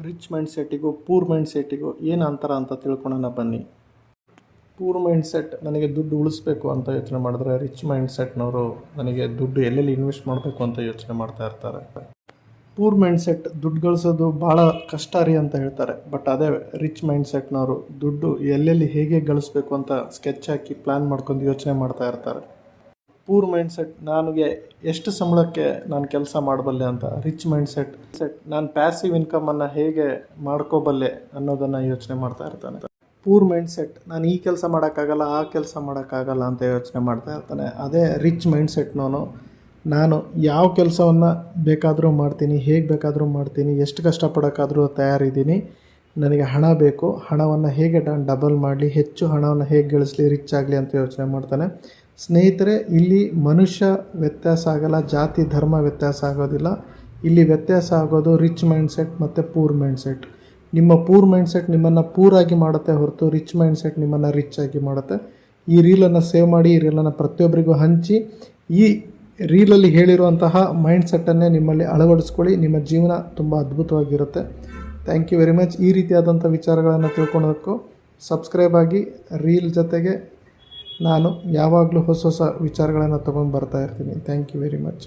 Rich mind ಸೆಟ್ಟಿಗೂ poor mind ಸೆಟ್ಟಿಗೂ ಏನು ಅಂತರ ಅಂತ ತಿಳ್ಕೊಳ್ಳೋಣ ಬನ್ನಿ. ಪೂರ್ ಮೈಂಡ್ ಸೆಟ್ ನನಗೆ ದುಡ್ಡು ಉಳಿಸ್ಬೇಕು ಅಂತ ಯೋಚನೆ ಮಾಡಿದ್ರೆ, ರಿಚ್ ಮೈಂಡ್ ಸೆಟ್ನವರು ನನಗೆ ದುಡ್ಡು ಎಲ್ಲೆಲ್ಲಿ ಇನ್ವೆಸ್ಟ್ ಮಾಡಬೇಕು ಅಂತ ಯೋಚನೆ ಮಾಡ್ತಾ ಇರ್ತಾರೆ. ಪೂರ್ ಮೈಂಡ್ ಸೆಟ್ ದುಡ್ಡು ಗಳಿಸೋದು ಭಾಳ ಕಷ್ಟ ರೀ ಅಂತ ಹೇಳ್ತಾರೆ. ಬಟ್ ಅದೇ ರಿಚ್ ಮೈಂಡ್ ಸೆಟ್ನವರು ದುಡ್ಡು ಎಲ್ಲೆಲ್ಲಿ ಹೇಗೆ ಗಳಿಸ್ಬೇಕು ಅಂತ ಸ್ಕೆಚ್ ಹಾಕಿ ಪ್ಲ್ಯಾನ್ ಮಾಡ್ಕೊಂಡು ಯೋಚನೆ ಮಾಡ್ತಾ ಇರ್ತಾರೆ. ಪೂರ್ ಮೈಂಡ್ ಸೆಟ್ ನನಗೆ ಎಷ್ಟು ಸಂಬಳಕ್ಕೆ ನಾನು ಕೆಲಸ ಮಾಡಬಲ್ಲೆ ಅಂತ, ರಿಚ್ ಮೈಂಡ್ ಸೆಟ್ ನಾನು ಪ್ಯಾಸಿವ್ ಇನ್ಕಮನ್ನು ಹೇಗೆ ಮಾಡ್ಕೋಬಲ್ಲೆ ಅನ್ನೋದನ್ನು ಯೋಚನೆ ಮಾಡ್ತಾ ಇರ್ತಾನೆ. ಪೂರ್ ಮೈಂಡ್ ಸೆಟ್ ನಾನು ಈ ಕೆಲಸ ಮಾಡೋಕ್ಕಾಗಲ್ಲ, ಆ ಕೆಲಸ ಮಾಡೋಕ್ಕಾಗಲ್ಲ ಅಂತ ಯೋಚನೆ ಮಾಡ್ತಾ ಇರ್ತಾನೆ. ಅದೇ ರಿಚ್ ಮೈಂಡ್ ಸೆಟ್ನವನು ನಾನು ಯಾವ ಕೆಲಸವನ್ನು ಬೇಕಾದರೂ ಮಾಡ್ತೀನಿ, ಹೇಗೆ ಬೇಕಾದರೂ ಮಾಡ್ತೀನಿ, ಎಷ್ಟು ಕಷ್ಟಪಡೋಕ್ಕಾದರೂ ತಯಾರಿದ್ದೀನಿ, ನನಗೆ ಹಣ ಬೇಕು, ಹಣವನ್ನು ಹೇಗೆ ಡಬಲ್ ಮಾಡಲಿ, ಹೆಚ್ಚು ಹಣವನ್ನು ಹೇಗೆ ಗಳಿಸಲಿ, ರಿಚ್ ಆಗಲಿ ಅಂತ ಯೋಚನೆ ಮಾಡ್ತಾನೆ. ಸ್ನೇಹಿತರೆ, ಇಲ್ಲಿ ಮನುಷ್ಯ ವ್ಯತ್ಯಾಸ ಆಗಲ್ಲ, ಜಾತಿ ಧರ್ಮ ವ್ಯತ್ಯಾಸ ಆಗೋದಿಲ್ಲ. ಇಲ್ಲಿ ವ್ಯತ್ಯಾಸ ಆಗೋದು ರಿಚ್ ಮೈಂಡ್ ಸೆಟ್ ಮತ್ತು ಪೂರ್ ಮೈಂಡ್ ಸೆಟ್. ನಿಮ್ಮ ಪೂರ್ ಮೈಂಡ್ ಸೆಟ್ ನಿಮ್ಮನ್ನು ಪೂರಾಗಿ ಮಾಡುತ್ತೆ ಹೊರತು ರಿಚ್ ಮೈಂಡ್ ಸೆಟ್ ನಿಮ್ಮನ್ನು ರಿಚ್ ಆಗಿ ಮಾಡುತ್ತೆ. ಈ ರೀಲನ್ನು ಸೇವ್ ಮಾಡಿ, ಈ ರೀಲನ್ನು ಪ್ರತಿಯೊಬ್ಬರಿಗೂ ಹಂಚಿ, ಈ ರೀಲಲ್ಲಿ ಹೇಳಿರುವಂತಹ ಮೈಂಡ್ ಸೆಟ್ಟನ್ನೇ ನಿಮ್ಮಲ್ಲಿ ಅಳವಡಿಸ್ಕೊಳ್ಳಿ. ನಿಮ್ಮ ಜೀವನ ತುಂಬ ಅದ್ಭುತವಾಗಿರುತ್ತೆ. Thank you very much. ಈ ರೀತಿಯಾದಂಥ ವಿಚಾರಗಳನ್ನು ತಿಳ್ಕೊಳ್ಳೋದಕ್ಕೂ ಸಬ್ಸ್ಕ್ರೈಬ್ ಆಗಿ. ರೀಲ್ ಜೊತೆಗೆ ನಾನು ಯಾವಾಗಲೂ ಹೊಸ ಹೊಸ ವಿಚಾರಗಳನ್ನು ತೊಗೊಂಡು ಬರ್ತಾ ಇರ್ತೀನಿ. Thank you very much.